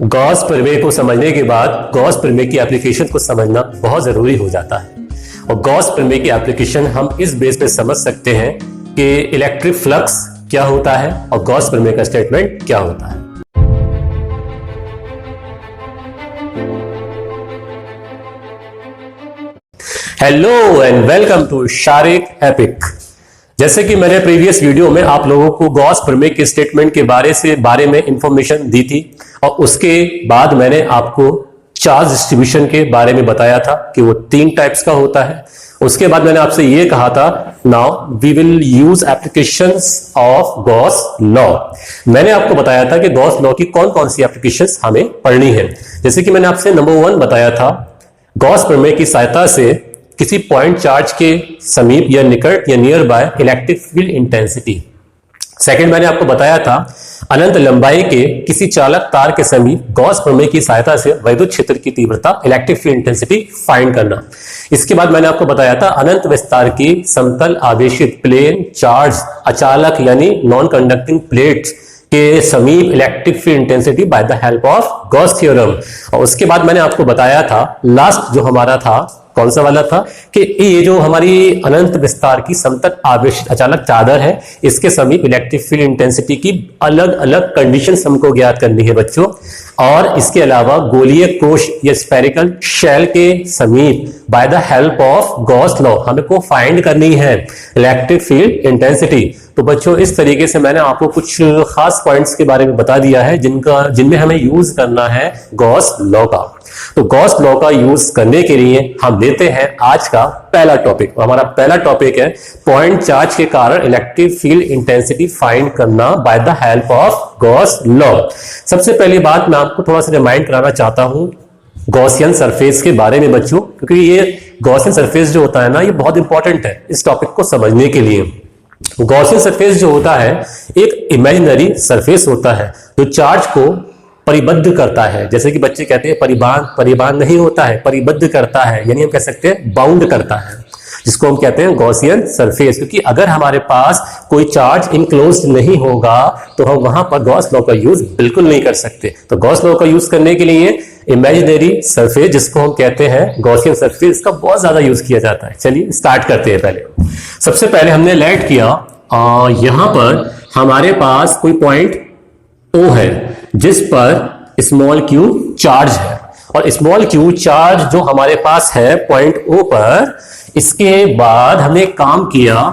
Gauss प्रमेय को समझने के बाद गॉस प्रमेय की एप्लीकेशन को समझना बहुत जरूरी हो जाता है। और गॉस प्रमेय की एप्लीकेशन हम इस बेस पे समझ सकते हैं कि इलेक्ट्रिक फ्लक्स क्या होता है और गॉस प्रमेय का स्टेटमेंट क्या होता है। Hello and welcome to Sharik epic. जैसे कि मैंने प्रीवियस वीडियो में आप लोगों को गॉस प्रमेय के स्टेटमेंट के बारे में इंफॉर्मेशन दी थी और उसके बाद मैंने आपको चार्ज डिस्ट्रीब्यूशन के बारे में बताया था कि वो 3 टाइप्स का होता है। उसके बाद मैंने आपसे ये कहा था now we will use applications of Gauss law. मैंने आपको बताया था कि गॉस लॉ की कौन कौन सी एप्लीकेशंस हमें पढ़नी है। जैसे कि मैंने आपसे नंबर 1 बताया था, गॉस प्रमेय की सहायता से किसी पॉइंट चार्ज के समीप या निकट या near by electric field intensity. Second मैंने आपको बताया था अनंत लंबाई के किसी चालक तार के समीप गॉस प्रमेय की सहायता से वैद्युत क्षेत्र की तीव्रता इलेक्ट्रिक फील्ड इंटेंसिटी फाइंड करना। इसके बाद मैंने आपको बताया था अनंत विस्तार की समतल आवेशित प्लेन चार्ज अचालक यानी नॉन कंडक्टिंग प्लेट्स के समीप electric field intensity bye the help of Gauss theorem. और उसके बाद मैंने आपको बताया था लास्ट जो हमारा था कौन सा वाला था कि ये जो हमारी अनंत विस्तार की समतल आवेशित अचालक चादर है इसके समीप इलेक्ट्रिक फील्ड इंटेंसिटी की अलग अलग कंडीशंस हमको ज्ञात करनी है बच्चों। और इसके अलावा गोलीय कोश या स्फेरिकल शेल के समीप bye the help of Gauss law हमको फाइंड करनी है इलेक्ट्रिक फील्ड इंटेंसिटी। तो बच्चों इस तरीके से मैंने आपको कुछ खास पॉइंट्स के बारे में बता दिया है जिनमें हमें यूज करना है गॉस लॉ का। तो गॉस लॉ का यूज करने के लिए हम लेते हैं आज का पहला टॉपिक। हमारा पहला टॉपिक है पॉइंट चार्ज के कारण इलेक्ट्रिक फील्ड इंटेंसिटी फाइंड करना bye the help of Gauss law. सबसे पहली बात मैं आपको थोड़ा सा रिमाइंड कराना चाहता हूं गॉसियन सरफेस के बारे में बच्चों, क्योंकि ये गॉसियन सरफेस जो होता है ना ये बहुत इंपॉर्टेंट है इस टॉपिक को समझने के लिए। गॉसियन सरफेस जो होता है एक इमेजिनरी सरफेस होता है जो चार्ज को परिबद्ध करता है। जैसे कि बच्चे कहते हैं परिबान नहीं होता है, परिबद्ध करता है, यानी हम कह सकते हैं बाउंड करता है, जिसको हम कहते हैं गॉसियन सरफेस। क्योंकि अगर हमारे पास कोई चार्ज इनक्लोज्ड नहीं होगा तो हम वहां पर गॉस लॉ का यूज बिल्कुल नहीं कर सकते। तो गॉस लॉ का यूज करने के लिए इमेजिनरी सरफेस जिसको हम कहते हैं गॉसियन सरफेस का बहुत ज्यादा यूज किया जाता है। चलिए स्टार्ट करते हैं। पहले सबसे पहले हमने लेट किया यहां पर हमारे पास कोई पॉइंट O है जिस पर स्मॉल q चार्ज है और स्मॉल q चार्ज जो हमारे पास है पॉइंट O पर। इसके बाद हमने काम किया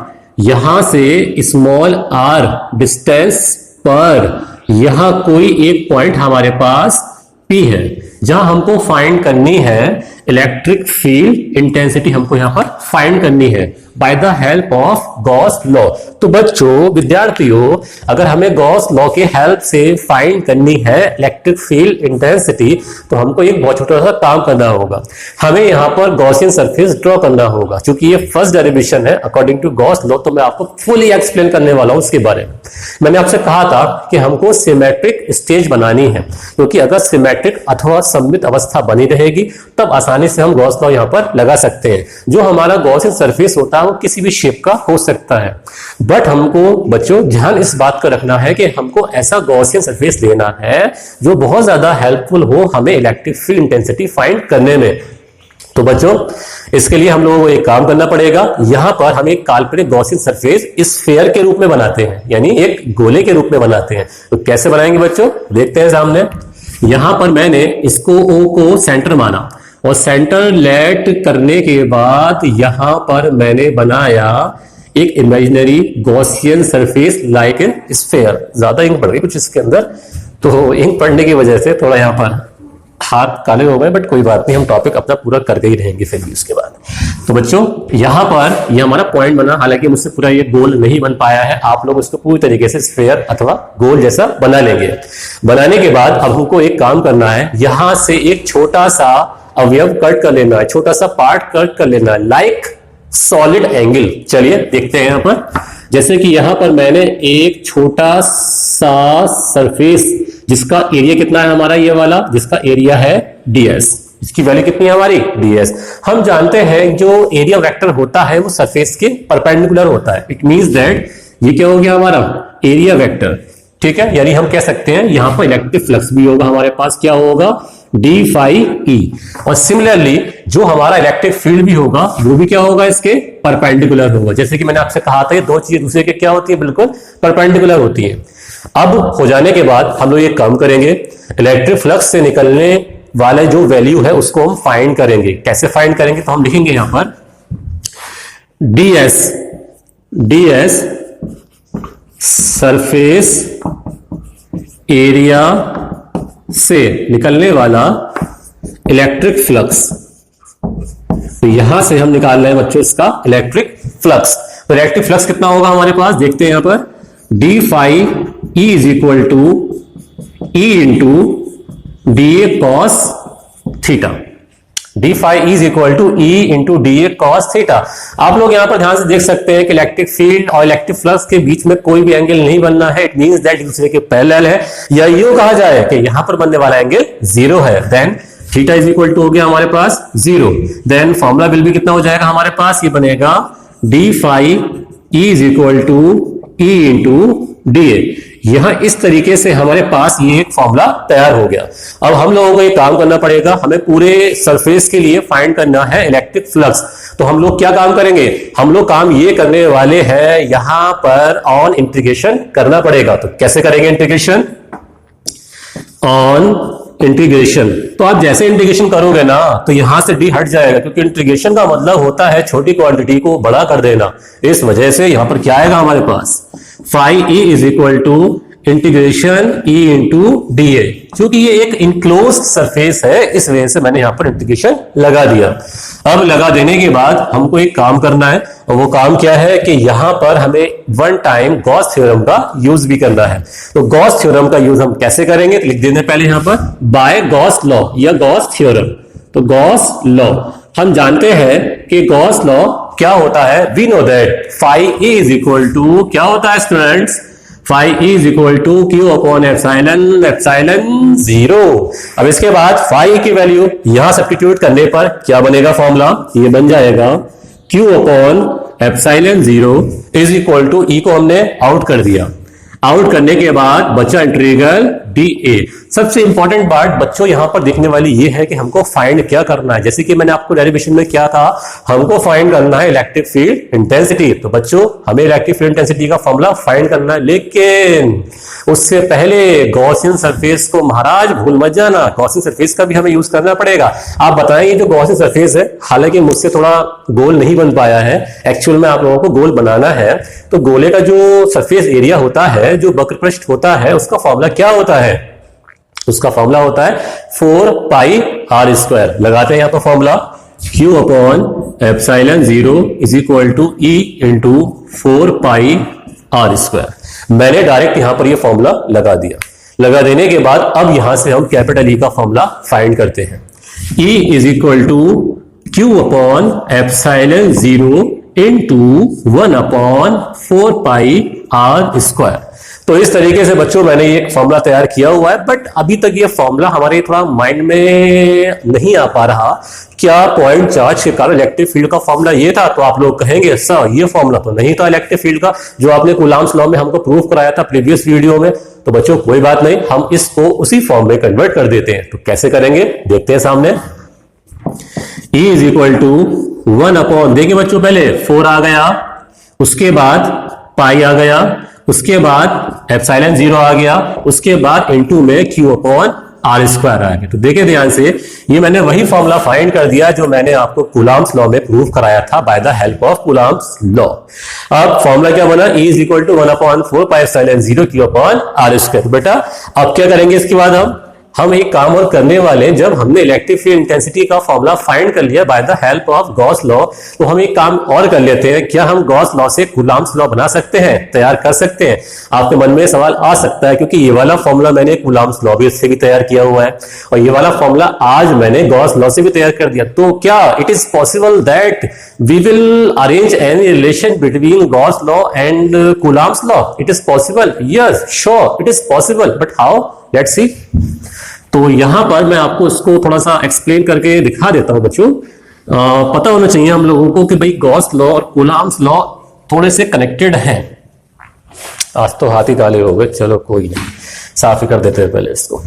यहां से स्मॉल r डिस्टेंस पर यहां कोई एक पॉइंट हमारे पास P है जहां हमको फाइंड करनी है इलेक्ट्रिक फील्ड इंटेंसिटी, हमको यहां पर फाइंड करनी है bye the help of Gauss law. तो बच्चों विद्यार्थियों अगर हमें गॉस लॉ के हेल्प से फाइंड करनी है इलेक्ट्रिक फील्ड इंटेंसिटी तो हमको एक बहुत छोटा सा काम करना होगा। हमें यहाँ पर गॉसियन सरफेस ड्रॉ करना होगा। क्योंकि ये फर्स्ट डेरिवेशन है अकॉर्डिंग टू गॉस लॉ तो मैं आपको फुली एक्सप्लेन करने वाला हूं उसके बारे में। मैंने आपसे कहा था कि हमको सिमेट्रिक स्टेज बनानी है, क्योंकि अगर सिमेट्रिक अथवा सममित अवस्था बनी रहेगी तब आसानी से हम गॉस लॉ यहाँ पर लगा सकते हैं। जो हमारा गॉसियन सरफेस होता है वो किसी भी शेप का हो सकता है, बट हमको बच्चों ध्यान इस बात का रखना है कि हमको ऐसा गॉसियन सरफेस लेना है जो बहुत ज्यादा हेल्पफुल हो हमें इलेक्ट्रिक फील्ड इंटेंसिटी फाइंड करने में। तो बच्चों इसके लिए हम लोगों को एक काम करना पड़ेगा। यहां पर हम एक काल्पनिक गॉसियन सरफेस स्फीयर के रूप में बनाते हैं, यानी एक गोले के रूप में बनाते हैं। तो कैसे बनाएंगे बच्चों देखते हैं सामने। यहां पर मैंने इसको O को सेंटर माना और सेंटर लेट करने के बाद यहां पर मैंने बनाया एक imaginary Gaussian surface like a sphere. ज्यादा इंक पड़ गई कुछ इसके अंदर, तो इंक पड़ने की वजह से थोड़ा यहां पर हाथ काले हो गए, बट कोई बात नहीं, हम टॉपिक अपना पूरा करके ही रहेंगे फिर भी उसके बाद। तो बच्चों यहां पर ये हमारा पॉइंट बना, हालांकि मुझसे पूरा ये गोल नहीं बन पाया है, आप लोग इसको पूरी तरीके से स्फीयर अथवा गोल जैसा बना लेंगे। बनाने के बाद अब हमको एक काम करना है, यहां से एक छोटा सा अवयव कट कर लेना है, छोटा सा पार्ट कट कर लेना है लाइक सॉलिड एंगल। चलिए देखते हैं यहां पर। जैसे कि यहां पर मैंने एक छोटा सा सरफेस जिसका एरिया कितना है हमारा ये वाला, जिसका एरिया है ds, इसकी वैल्यू कितनी है हमारी ds। हम जानते हैं जो एरिया वेक्टर होता है वो सरफेस के परपेंडिकुलर होता है। इट मींस दैट ये क्या हो गया हमारा एरिया वेक्टर। ठीक है, यानी हम कह सकते हैं यहां पर इलेक्ट्रिक फ्लक्स भी होगा हमारे पास, क्या होगा, डी फाई ई। और सिमिलरली जो हमारा इलेक्ट्रिक फील्ड भी होगा वो भी क्या होगा, इसके परपेंडिकुलर होगा। जैसे कि मैंने आपसे कहा था ये दो चीजें दूसरे के क्या होती है, बिल्कुल परपेंडिकुलर होती है। अब हो जाने के बाद हम लोग एक काम करेंगे, इलेक्ट्रिक फ्लक्स से निकलने वाले जो वैल्यू है उसको हम फाइंड करेंगे। कैसे फाइंड करेंगे, तो हम लिखेंगे यहां पर ds सरफेस एरिया से निकलने वाला इलेक्ट्रिक फ्लक्स। तो यहां से हम निकाल रहे हैं बच्चों इसका इलेक्ट्रिक फ्लक्स। तो इलेक्ट्रिक फ्लक्स कितना होगा हमारे पास, देखते हैं यहां पर, D phi E is equal to E into D A cos theta. D phi is equal to E into D A cos theta. आप लोग यहां पर ध्यान से देख सकते हैं कि इलेक्ट्रिक फील्ड और इलेक्ट्रिक फ्लक्स के बीच में कोई भी एंगल नहीं बनना है। इट मींस दैट दूसरे के पैरेलल है, या यूं कहा जाए कि यहां पर बनने वाला एंगल जीरो है। Then theta is equal to हो गया हमारे पास जीरो। देन फॉर्मूला विल भी कितना हो जाएगा हमारे पास, ये बनेगा D phi is equal to E into D A. यहां इस तरीके से हमारे पास ये एक फॉर्मूला तैयार हो गया। अब हम लोगों को ये काम करना पड़ेगा, हमें पूरे सरफेस के लिए फाइंड करना है इलेक्ट्रिक फ्लक्स। तो हम लोग क्या काम करेंगे, हम लोग काम ये करने वाले हैं, यहां पर ऑन इंटीग्रेशन करना पड़ेगा। तो कैसे करेंगे इंटीग्रेशन, ऑन इंटीग्रेशन। तो आप जैसे इंटीग्रेशन करोगे ना तो यहां से डी हट जाएगा, क्योंकि इंटीग्रेशन का मतलब होता है छोटी क्वांटिटी को बड़ा कर देना। इस वजह से यहां पर क्या आएगा हमारे पास, phi E is equal to integration E into D A. क्योंकि ये एक इनक्लोज सरफेस है, इस वजह से मैंने यहां पर इंटीग्रेशन लगा दिया। अब लगा देने के बाद हमको एक काम करना है, और वो काम क्या है कि यहां पर हमें वन टाइम गॉस थ्योरम का यूज भी करना है। तो गॉस थ्योरम का यूज हम कैसे करेंगे, तो लिख देने पहले यहां पर बाय गॉस लॉ या गॉस थ्योरम। तो गॉस लॉ हम जानते हैं कि गॉस लॉ क्या होता है, we know that phi E is equal to क्या होता है students, phi E is equal to Q upon epsilon, epsilon zero. अब इसके बाद फाई की वैल्यू यहां सब्स्टिट्यूट करने पर क्या बनेगा फॉर्मूला, ये बन जाएगा Q upon epsilon zero is equal to E को हमने आउट कर दिया। आउट करने के बाद बचा इंटीग्रल डी ए। सबसे इंपॉर्टेंट बात बच्चों यहां पर देखने वाली ये है कि हमको फाइंड क्या करना है। जैसे कि मैंने आपको डेरिवेशन में क्या था, हमको फाइंड करना है इलेक्ट्रिक फील्ड इंटेंसिटी। तो बच्चों हमें इलेक्ट्रिक फील्ड इंटेंसिटी का फॉर्मूला फाइंड करना है, लेकिन उससे पहले गॉसियन सरफेस को महाराज भूल मत जाना, गॉसियन सरफेस का भी हमें यूज करना पड़ेगा। आप बताएंगे जो गॉसियन सरफेस है, हालांकि मुझसे थोड़ा गोल नहीं बन पाया है, एक्चुअल में आप लोगों को गोल बनाना है। तो गोले का जो सरफेस एरिया होता है, जो वक्र पृष्ठ होता है, उसका फॉर्मूला क्या होता है, उसका फॉर्मूला होता है 4 पाई आर स्क्वायर। लगाते हैं यहां पर formula, Q upon epsilon zero is equal to E into 4 pi r square. मैंने डायरेक्ट यहां पर ये फॉर्मूला लगा दिया। लगा देने के बाद अब यहां से हम कैपिटल E का फॉर्मूला फाइंड करते हैं। E is equal to Q upon epsilon zero into 1 upon 4 pi r square. तो इस तरीके से बच्चों मैंने ये फॉर्मूला तैयार किया हुआ है, बट अभी तक ये फॉर्मूला हमारे थोड़ा माइंड में नहीं आ पा रहा। क्या पॉइंट चार्ज के कारण इलेक्ट्रिक फील्ड का फॉर्मूला ये था? तो आप लोग कहेंगे सर ये फॉर्मूला तो नहीं था इलेक्ट्रिक फील्ड का, जो आपने कूलॉम्स लॉ में हमको प्रूव कराया था प्रीवियस वीडियो में। तो बच्चों कोई बात नहीं, हम इसको उसी फॉर्म में कन्वर्ट कर देते हैं। तो कैसे करेंगे देखते हैं सामने। E is equal to 1 upon, देखिए बच्चों पहले 4 आ गया, उसके बाद पाई आ गया, उसके बाद एप्सिलॉन जीरो आ गया, उसके बाद इनटू में Q अपॉन आर स्क्वायर आ गया। तो देखिए ध्यान से, ये मैंने वही फॉर्मूला फाइंड कर दिया जो मैंने आपको कूलॉम्स लॉ में प्रूव कराया था by the help of Coulomb's law. अब फॉर्मूला क्या बना, E is equal to 1 upon 4 pi epsilon zero Q upon r square. बेटा अब क्या करेंगे इसके बाद, हम एक काम और करने वाले, जब हमने इलेक्ट्रिक फील्ड इंटेंसिटी का फॉर्मूला फाइंड कर लिया bye the help of Gauss law, तो हम एक काम और कर लेते हैं। क्या हम गॉस लॉ से कूलॉम्स लॉ बना सकते हैं, तैयार कर सकते हैं? आपके मन में सवाल आ सकता है, क्योंकि ये वाला फॉर्मूला मैंने कूलॉम्स लॉ भी से भी तैयार किया हुआ है, और ये वाला फॉर्मूला आज मैंने गॉस लॉ से भी तैयार कर दिया। तो क्या it is possible that we will arrange any relation between Gauss law and Coulomb's law? It is possible, yes sure it is possible, but how, let's see. तो यहां पर मैं आपको इसको थोड़ा सा एक्सप्लेन करके दिखा देता हूं बच्चों। पता होना चाहिए हम लोगों को कि भाई गॉस लॉ और कूलॉम्स लॉ थोड़े से कनेक्टेड हैं। आज तो हाथ ही काले हो गए, चलो कोई नहीं, साफ ही कर देते हैं पहले इसको।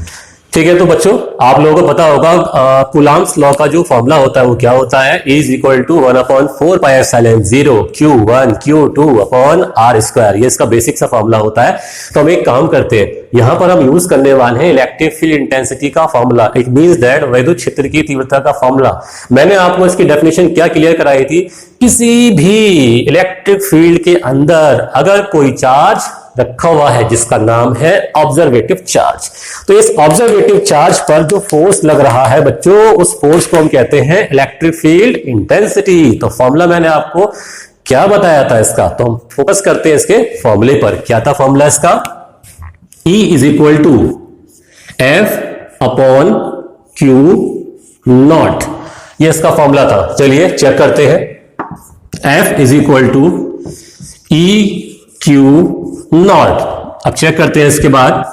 ठीक है, तो बच्चों आप लोगों को पता होगा कूलम्ब्स लॉ का जो फॉर्मूला होता है वो क्या होता है, E = 1/4πε0 Q1 Q2 upon R²। ये इसका बेसिक सा फॉर्मूला होता है। तो हम एक काम करते हैं, यहां पर हम यूज करने वाले हैं इलेक्ट्रिक फील्ड इंटेंसिटी का फॉर्मूला। इट मींस दैट वैद्युत क्षेत्र की तीव्रता का फॉर्मूला। मैंने आपको इसकी डेफिनेशन क्या क्लियर कराई थी, किसी भी इलेक्ट्रिक फील्ड के अंदर अगर कोई चार्ज रखा हुआ है जिसका नाम है ऑब्जर्वेटिव चार्ज, तो इस ऑब्जर्वेटिव चार्ज पर जो फोर्स लग रहा है बच्चों, उस फोर्स को हम कहते हैं इलेक्ट्रिक फील्ड इंटेंसिटी। तो फॉर्मूला मैंने आपको क्या बताया था इसका, तो हम फोकस करते हैं इसके फॉर्मूले पर। क्या था फॉर्मूला इसका, E = F/Q0, ये इसका फॉर्मूला था। चलिए चेक करते हैं, F = EQ0। अब चेक करते हैं इसके बाद,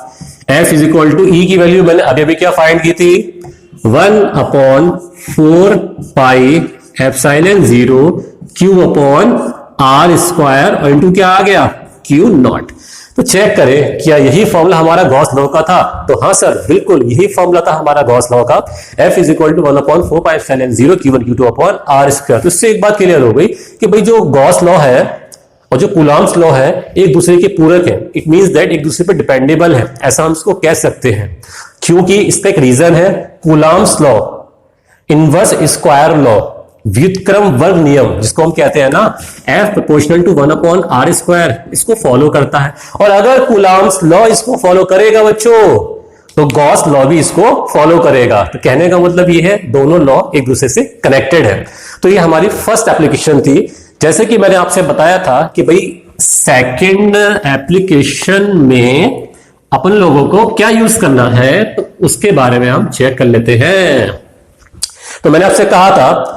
F = E की वैल्यू मैंने अभी भी क्या फाइंड की थी, 1/4πε0 Q/R² और इंटू क्या आ गया, Q0। तो चेक करें क्या यही फॉर्मूला हमारा गॉस लॉ का था, तो हाँ सर बिल्कुल यही फॉर्मूला था हमारा गॉस लॉ का। F = 1/4πε0 Q1 Q2 upon R²। तो इससे एक बात क्लियर हो गई कि भाई जो गॉस लॉ है और जो कूलम्ब्स लॉ है एक दूसरे के पूरक है। इट मींस दैट एक दूसरे पर डिपेंडेबल है, ऐसा हम इसको कह सकते हैं, क्योंकि इसका एक रीजन है, Coulomb's law, inverse square law, व्युत्क्रम वर्ग नियम जिसको हम कहते हैं ना, F = 1/R², इसको फॉलो करता है। और अगर कूलम्ब्स लॉ इसको फॉलो करेगा बच्चों, तो गॉस लॉ भी इसको फॉलो करेगा। तो कहने का मतलब ये है दोनों लॉ एक दूसरे से कनेक्टेड है। तो ये हमारी फर्स्ट एप्लीकेशन थी। जैसे कि मैंने आपसे बताया था कि भाई सेकंड एप्लीकेशन में अपन लोगों को क्या यूज करना है, तो उसके बारे में हम चेक कर लेते हैं। तो मैंने आपसे कहा था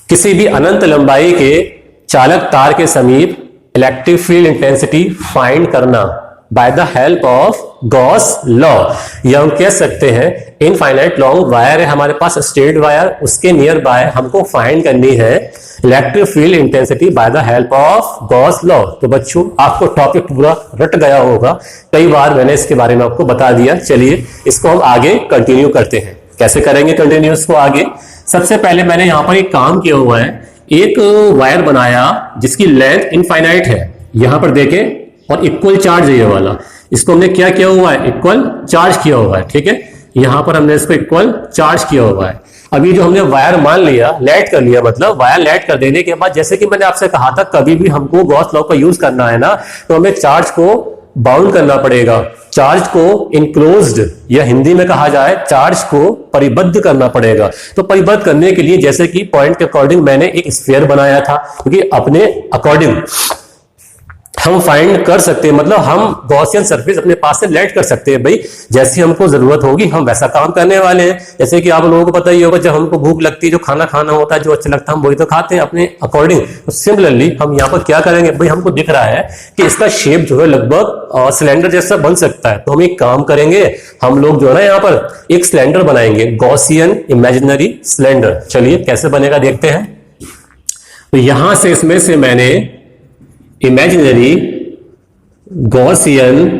किसी भी अनंत लंबाई के चालक तार के समीप इलेक्ट्रिक फील्ड इंटेंसिटी फाइंड करना bye the help of Gauss law, या हम कह सकते हैं इनफाइनाइट लॉन्ग वायर है हमारे पास, स्ट्रेट वायर, उसके नियर बाय हमको फाइंड करनी है electric field intensity bye the help of Gauss law. तो बच्चों आपको टॉपिक पूरा रट गया होगा, कई बार मैंने इसके बारे में आपको बता दिया। चलिए इसको हम आगे कंटिन्यू करते हैं। कैसे करेंगे कंटिन्यू इसको आगे, सबसे पहले मैंने यहां पर एक काम किया हुआ है, एक वायर बनाया जिसकी लेंथ इनफाइनाइट है, यहां पर देखें, और इक्वल चार्ज है ये वाला, इसको हमने क्या किया हुआ है, इक्वल चार्ज किया हुआ है। ठीक है, यहां पर हमने इसको इक्वल चार्ज किया हुआ है। अभी जो हमने वायर मान लिया, लेट कर लिया, मतलब वायर लेट कर देने के बाद, जैसे कि मैंने आपसे कहा था कभी भी हमको गॉस लॉ का यूज करना है ना, तो हमें चार्ज को बाउंड करना पड़ेगा, चार्ज को इनक्लोज्ड, या हिंदी में कहा जाए चार्ज को परिबद्ध करना पड़ेगा। तो परिबद्ध करने के लिए जैसे कि पॉइंट के अकॉर्डिंग मैंने एक स्फीयर बनाया था, क्योंकि अपने अकॉर्डिंग हम फाइंड कर सकते हैं, मतलब हम गॉसियन सरफेस अपने पास से लेट कर सकते हैं। भाई जैसी हमको जरूरत होगी हम वैसा काम करने वाले हैं। जैसे कि आप लोगों को पता ही होगा, जब हमको भूख लगती है, जो खाना खाना होता है, जो अच्छा लगता है, हम वही तो खाते हैं अपने अकॉर्डिंग। तो सिमिलरली हम यहाँ पर क्या करेंगे, भाई हमको दिख रहा है कि इसका शेप जो है लगभग सिलेंडर जैसा बन सकता है, तो हम एक काम करेंगे, हम लोग जो है ना यहाँ पर एक सिलेंडर बनाएंगे, गॉसियन इमेजिनरी सिलेंडर। चलिए कैसे बनेगा देखते हैं। तो यहां से इसमें से मैंने इमेजिनरी गॉसियन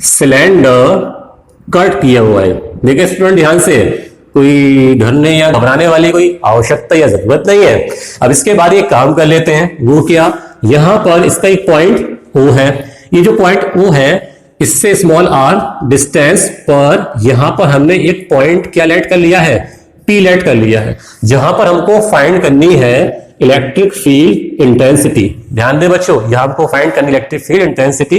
सिलेंडर कट किया हुआ है। देखिए स्टूडेंट ध्यान से, कोई डरने या घबराने वाली कोई आवश्यकता या जरूरत नहीं है। अब इसके बाद एक काम कर लेते हैं, वो क्या, यहां पर इसका एक पॉइंट O है, ये जो पॉइंट O है इससे स्मॉल r डिस्टेंस पर यहां पर हमने एक पॉइंट क्या लेट कर लिया है, P लेट कर लिया है, जहां पर हमको फाइंड करनी है इलेक्ट्रिक फील्ड इंटेंसिटी। ध्यान दे बच्चों, यहां हमको फाइंड करनी इलेक्ट्रिक फील्ड इंटेंसिटी।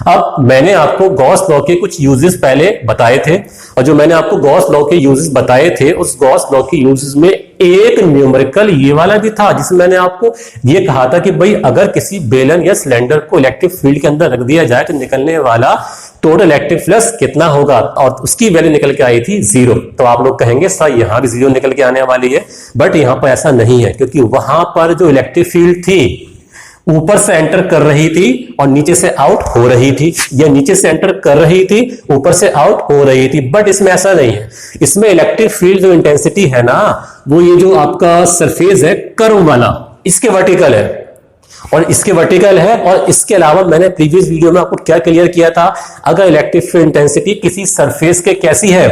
अब मैंने आपको गॉस लॉ के कुछ यूजेस पहले बताए थे, और जो मैंने आपको गॉस लॉ के यूजेस बताए थे, उस गॉस लॉ के यूजेस में एक न्यूमेरिकल ये वाला भी था, जिसमें मैंने आपको ये कहा था कि भाई अगर किसी बेलन या सिलेंडर को इलेक्ट्रिक फील्ड के अंदर रख दिया जाए तो निकलने वाला टोटल इलेक्ट्रिक फ्लक्स कितना होगा, और उसकी वैल्यू निकल के आई थी 0। तो आप लोग कहेंगे सर यहां भी 0 निकल के आने वाली है, बट यहां पर ऐसा नहीं है, क्योंकि वहां पर जो इलेक्ट्रिक फील्ड थी ऊपर से एंटर कर रही थी और नीचे से आउट हो रही थी, या नीचे से एंटर कर रही थी ऊपर से आउट हो रही थी। बट इसमें ऐसा नहीं है, इसमें इलेक्ट्रिक फील्ड जो इंटेंसिटी है ना, वो ये जो आपका सरफेस है कर्व वाला, इसके वर्टिकल है, और इसके वर्टिकल है। और इसके अलावा मैंने प्रीवियस वीडियो में आपको क्या क्लियर किया था, अगर इलेक्ट्रिक फील्ड इंटेंसिटी किसी सरफेस के कैसी है,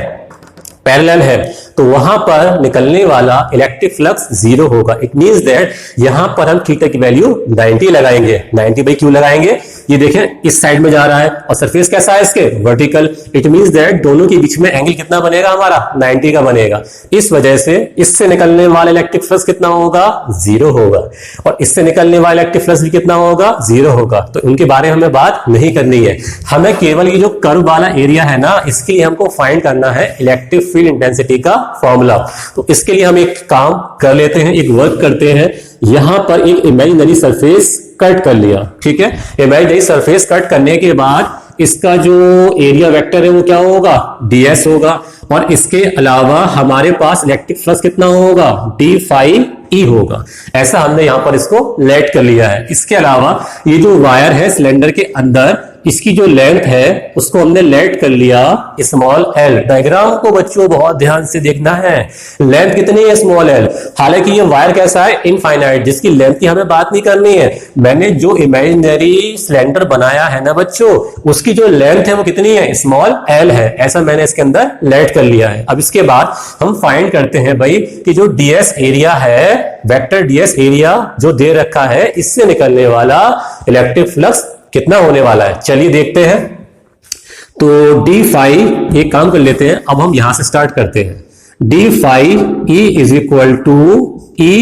पैरेलल है, तो वहां पर निकलने वाला इलेक्ट्रिक फ्लक्स जीरो होगा। इट मींस दैट यहां पर हम थीटा की वैल्यू 90 लगाएंगे। 90 बाई क्यू लगाएंगे, ये देखें इस साइड में जा रहा है और सरफेस कैसा है इसके, वर्टिकल। इट मींस दैट दोनों के बीच में एंगल कितना बनेगा हमारा, 90 का बनेगा। इस वजह से इससे निकलने वाला इलेक्ट्रिक फ्लक्स कितना होगा, जीरो होगा। और इससे निकलने वाला इलेक्ट्रिक फ्लक्स भी कितना होगा, जीरो होगा। तो इनके बारे में हमें बात नहीं करनी है, हमें केवल ये जो कर्व वाला एरिया है ना, इसके लिए हमको फाइंड करना है इलेक्ट्रिक फील्ड इंटेंसिटी का फॉर्मूला। तो इसके लिए हम एक काम कर लेते हैं, एक वर्क करते हैं। यहां पर एक इमेजिनरी सरफेस कट कर लिया, ठीक है। इमेजिनरी सरफेस कट करने के बाद इसका जो एरिया वेक्टर है वो क्या होगा, ds होगा। और इसके अलावा हमारे पास इलेक्ट्रिक फ्लक्स कितना होगा, d phi e होगा। ऐसा हमने यहां पर इसको लेट कर लिया है। इसके अलावा ये जो वायर है सिलेंडर के अंदर, इसकी जो लेंथ है उसको हमने लेट कर लिया स्मॉल एल। डायग्राम को बच्चों बहुत ध्यान से देखना है, लेंथ कितनी है, स्मॉल एल। हालांकि ये वायर कैसा है, इनफाइनाइट, जिसकी लेंथ की हमें बात नहीं करनी है। मैंने जो इमेजिनरी सिलेंडर बनाया है ना बच्चों, उसकी जो लेंथ है वो कितनी है, स्मॉल एल है। ऐसा मैंने इसके अंदर लेट कर लिया है। अब इसके बाद हम फाइंड करते हैं भाई कि जो ds एरिया है, वेक्टर ds एरिया जो दे रखा है, इससे निकलने वाला इलेक्ट्रिक फ्लक्स कितना होने वाला है। चलिए देखते हैं। तो d phi, एक काम कर लेते हैं, अब हम यहां से स्टार्ट करते हैं। d phi e is equal to e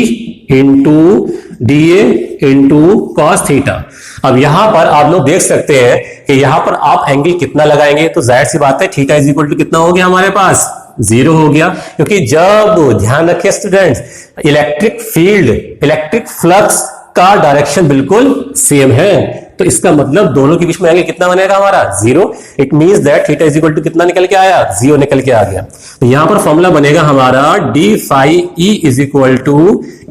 into da into cos theta. अब यहां पर आप लोग देख सकते हैं कि यहां पर आप एंगल कितना लगाएंगे, तो जाहिर सी बात है थीटा इज इक्वल टू कितना हो गया हमारे पास, जीरो हो गया। क्योंकि जब, ध्यान रखिए students, electric field, electric flux का डायरेक्शन बिल्कुल सेम है, तो इसका मतलब दोनों के बीच में एंगल कितना बनेगा हमारा, zero. It means that theta is equal to कितना निकल के आया, जीरो निकल के आ गया। तो यहां पर फॉर्मूला बनेगा हमारा d phi e is equal to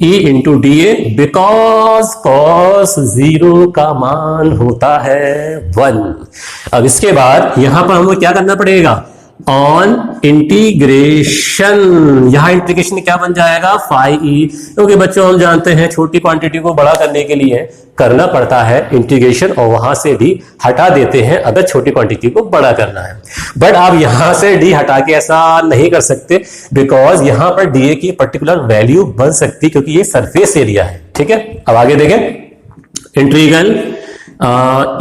e into da, because cos zero का मान होता है 1। अब इसके बाद यहां पर हमको क्या करना पड़ेगा, ऑन इंटीग्रेशन, यहां इंटीग्रेशन क्या बन जाएगा, फाई ई। क्योंकि बच्चों हम जानते हैं छोटी क्वांटिटी को बड़ा करने के लिए करना पड़ता है इंटीग्रेशन, और वहां से डी हटा देते हैं अगर छोटी क्वांटिटी को बड़ा करना है। बट आप यहां से डी हटा के ऐसा नहीं कर सकते, बिकॉज यहां पर डी की पर्टिकुलर वैल्यू बन सकती, क्योंकि ये सरफेस एरिया है, ठीक है। अब आगे देखें, इंटीग्रल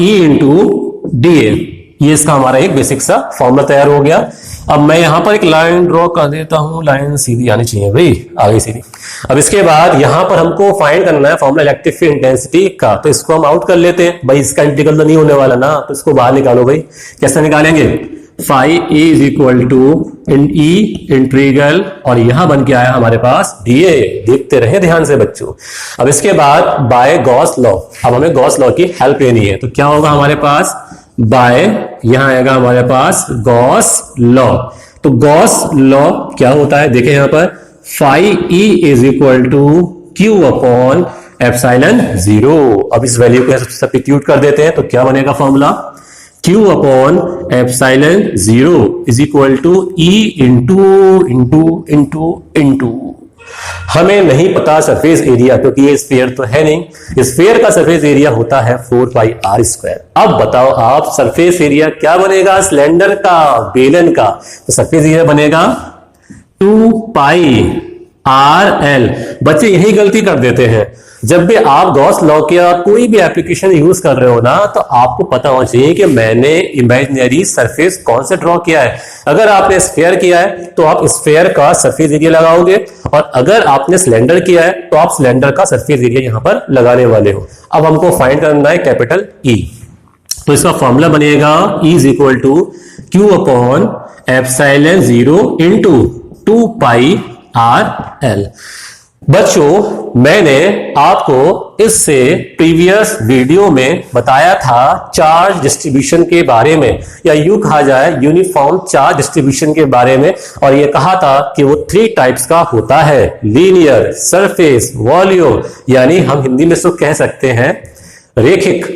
ई इंटू डी ए, ये इसका हमारा एक बेसिक सा फॉर्मूला तैयार हो गया। अब मैं यहां पर एक लाइन ड्रॉ कर देता हूं, लाइन सीधी आनी चाहिए भाई, आगे सीधी। अब इसके बाद यहां पर हमको फाइंड करना है फॉर्मूला इलेक्ट्रिक फील्ड इंटेंसिटी का, तो इसको हम आउट कर लेते हैं भाई। इसका इंटीग्रल तो नहीं होने वाला ना, तो इसको बाहर निकालो भाई। कैसे निकालेंगे, phi A is equal to E integral, और यहां बन के आया हमारे पास डी ए। देखते रहे ध्यान से बच्चों। अब इसके बाद बाय गॉस लॉ, अब हमें गॉस लॉ की हेल्प लेनी है, तो क्या होगा हमारे पास, बाय, यहां आएगा हमारे पास गॉस लॉ। तो गॉस लॉ क्या होता है, देखें यहां पर, phi E is equal to Q upon epsilon zero. अब इस वैल्यू को सब्स्टिट्यूट कर देते हैं, तो क्या बनेगा formula, Q upon epsilon zero is equal to E into into into into. हमें नहीं पता सरफेस एरिया, क्योंकि ये स्फीयर तो है नहीं। स्फीयर का सरफेस एरिया होता है 4 पाई आर स्क्वायर। अब बताओ आप, सरफेस एरिया क्या बनेगा, सिलेंडर का, बेलन का, तो सरफेस एरिया बनेगा 2 पाई आर एल। बच्चे यही गलती कर देते हैं, जब भी आप गॉस लॉ का कोई भी एप्लीकेशन यूज कर रहे हो ना, तो आपको पता होना चाहिए कि मैंने इमेजिनरी सरफेस कौन से ड्रॉ किया है। अगर आपने स्फीयर किया है तो आप स्फीयर का सरफेस एरिया लगाओगे, और अगर आपने सिलेंडर किया है तो आप सिलेंडर का सरफेस एरिया यहां पर लगाने वाले हो। अब हमको फाइंड करना है कैपिटल ई, तो इसका फॉर्मूला बनेगा E is equal to Q upon epsilon zero into 2 pi R L. बच्चों मैंने आपको इससे प्रीवियस वीडियो में बताया था चार्ज डिस्ट्रीब्यूशन के बारे में, या यूं कहा जाए यूनिफॉर्म चार्ज डिस्ट्रीब्यूशन के बारे में, और ये कहा था कि वो 3 टाइप्स का होता है, लीनियर, सरफेस, वॉल्यूम, यानी हम हिंदी में इसको कह सकते हैं रेखिक।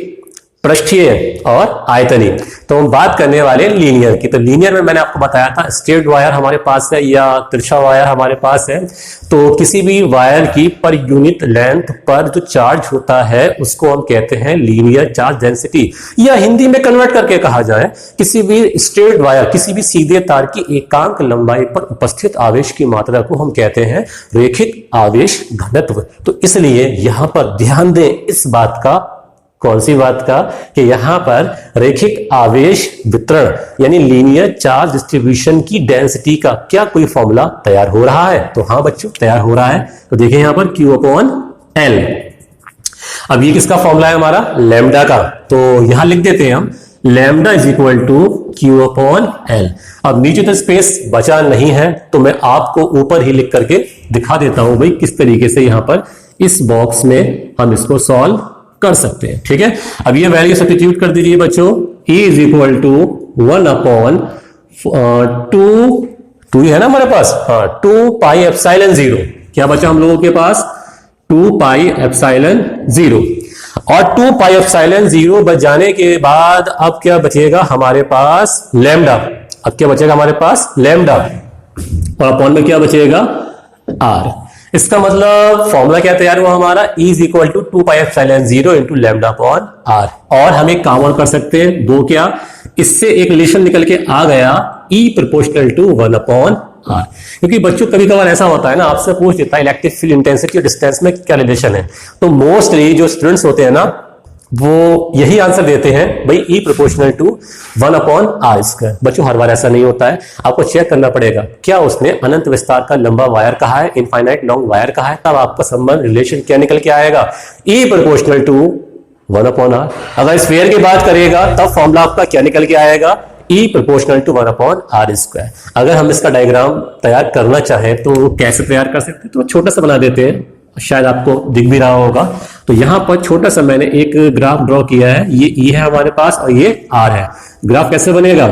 पृष्ठीय और आयतनी। तो हम बात करने वाले लीनियर की। तो लीनियर में मैंने आपको बताया था स्ट्रेट वायर हमारे पास है या तिरछा वायर हमारे पास है, तो किसी भी वायर की पर यूनिट लेंथ पर जो चार्ज होता है उसको हम कहते हैं लीनियर चार्ज डेंसिटी, या हिंदी में कन्वर्ट करके कहा जाए किसी भी स्ट्रेट वायर, किसी भी सीधे तार की एकांक लंबाई पर उपस्थित आवेश की मात्रा को हम कहते हैं रैखिक आवेश घनत्व। तो इसलिए यहां पर ध्यान दें इस बात का, कौन सी बात का, कि यहां पर रैखिक आवेश वितरण यानी लीनियर चार्ज डिस्ट्रीब्यूशन की डेंसिटी का क्या कोई फॉर्मूला तैयार हो रहा है? तो हाँ बच्चों, तैयार हो रहा है। तो देखिए यहां पर Q अपॉन L। अब ये किसका फॉर्मूला है? हमारा लैम्डा का। तो यहां लिख देते हैं हम lambda is equal to Q upon L। अब नीचे तो स्पेस बचा नहीं है तो मैं आपको ऊपर ही लिख करके दिखा देता हूं भाई किस तरीके से यहां पर इस बॉक्स में हम इसको सॉल्व कर सकते हैं। ठीक है, अब ये वैल्यू सब्स्टिट्यूट कर दीजिए बच्चों। E is equal to 1 upon 2 है ना हमारे पास, हाँ 2 पाई एप्सिलॉन 0। क्या बचा हम लोगों के पास? 2 पाई एप्सिलॉन 0। और 2 पाई एप्सिलॉन 0 बच जाने के बाद अब क्या बचेगा हमारे पास? लैम्डा। अब क्या बचेगा हमारे पास? लैम्डा। और अपॉन में क्या बचेगा? R। इसका मतलब फॉर्मूला क्या तैयार हुआ हमारा? E is equal to 2 pi epsilon 0 into lambda upon R। और हम एक काम और कर सकते हैं, दो क्या, इससे एक रिलेशन निकल के आ गया E proportional to 1 upon R। क्योंकि बच्चों कभी कभार ऐसा होता है ना, आपसे पूछ देता है इलेक्ट्रिक फील्ड इंटेंसिटी और डिस्टेंस में क्या रिलेशन है, तो मोस्टली जो स्टूडेंट्स होते हैं ना वो यही आंसर देते हैं भाई E proportional to 1 upon R square. बच्चों हर बार ऐसा नहीं होता है, आपको चेक करना पड़ेगा क्या उसने अनंत विस्तार का लंबा वायर कहा है, इनफाइनाइट लॉन्ग वायर कहा है, तब आपका संबंध रिलेशन क्या निकल के आएगा? E proportional to 1 upon R। अगर स्फीयर की बात करेगा तब फॉर्मूला आपका क्या निकल के आएगा? E proportional to 1 upon R square. अगर हम इसका डायग्राम तैयार करना चाहें तो कैसे तैयार कर सकते हैं? तो छोटा सा बना देते हैं, शायद आपको दिख भी रहा होगा। तो यहां पर छोटा सा मैंने एक ग्राफ ड्रॉ किया है, ये E है हमारे पास और ये R है। ग्राफ कैसे बनेगा?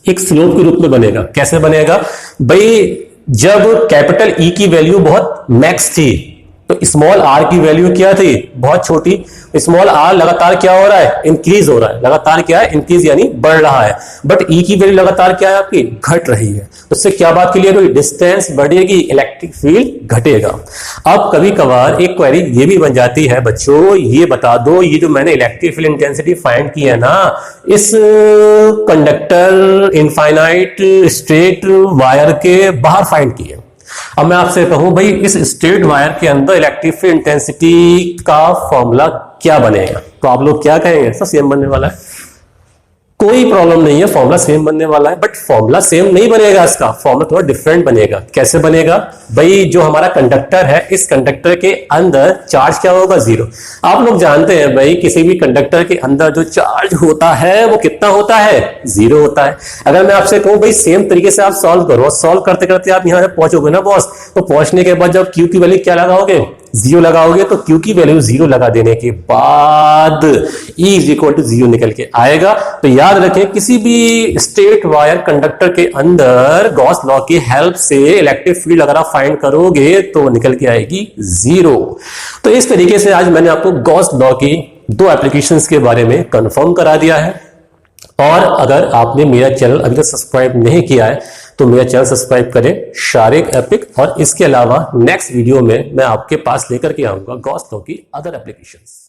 एक स्लोप के रूप में बनेगा। कैसे बनेगा भाई? जब कैपिटल E की वैल्यू बहुत मैक्स थी तो स्मॉल r की वैल्यू क्या थी? बहुत छोटी। स्मॉल r लगातार क्या हो रहा है? इंक्रीज हो रहा है। लगातार क्या है? इंक्रीज यानी बढ़ रहा है। बट E की वैल्यू लगातार क्या है आपकी? घट रही है। तो इससे क्या बात क्लियर हुई? डिस्टेंस बढ़ेगी, इलेक्ट्रिक फील्ड घटेगा। अब कभी कभार एक क्वेरी ये भी बन जाती है बच्चों, ये बता दो ये जो मैंने इलेक्ट्रिक फील्ड इंटेंसिटी फाइंड की है ना, इस कंडक्टर इनफाइनाइट स्ट्रेट वायर के बाहर फाइंड की है। अब मैं आपसे कहूं भाई इस स्ट्रेट वायर के अंदर इलेक्ट्रिक फील्ड इंटेंसिटी का फॉर्मूला क्या बनेगा, तो आप लोग क्या कहेंगे? सब सेम बनने वाला है, कोई प्रॉब्लम नहीं है, फॉर्मूला सेम बनने वाला है। बट फॉर्मूला सेम नहीं बनेगा, इसका फॉर्मूला थोड़ा डिफरेंट बनेगा। कैसे बनेगा भाई? जो हमारा कंडक्टर है, इस कंडक्टर के अंदर चार्ज क्या होगा? 0। आप लोग जानते हैं भाई किसी भी कंडक्टर के अंदर जो चार्ज होता है वो कितना होता है? 0 होता है। अगर मैं आपसे कहूं भाई सेम तरीके से आप सॉल्व करो, सॉल्व करते करते आप यहां पहुंचोगे ना बॉस, तो पहुंचने के बाद जब Q की वैल्यू क्या लगाओगे? 0 लगाओगे। तो Q की वैल्यू 0 लगा देने के बाद E इज इक्वल टू 0 निकल के आएगा। तो याद रखें किसी भी स्ट्रेट वायर कंडक्टर के अंदर गॉस लॉ की हेल्प से इलेक्ट्रिक फील्ड अगर आप फाइंड करोगे तो निकल के आएगी 0। तो इस तरीके से आज मैंने आपको गॉस लॉ की 2 एप्लीकेशंस के बारे में कंफर्म करा दिया है। और अगर आपने मेरा चैनल अभी तक सब्सक्राइब नहीं किया है तो मेरा चैनल सब्सक्राइब करें, शारिक एपिक। और इसके अलावा नेक्स्ट वीडियो में मैं आपके पास लेकर के आऊंगा गॉस लॉ की अदर एप्लीकेशंस।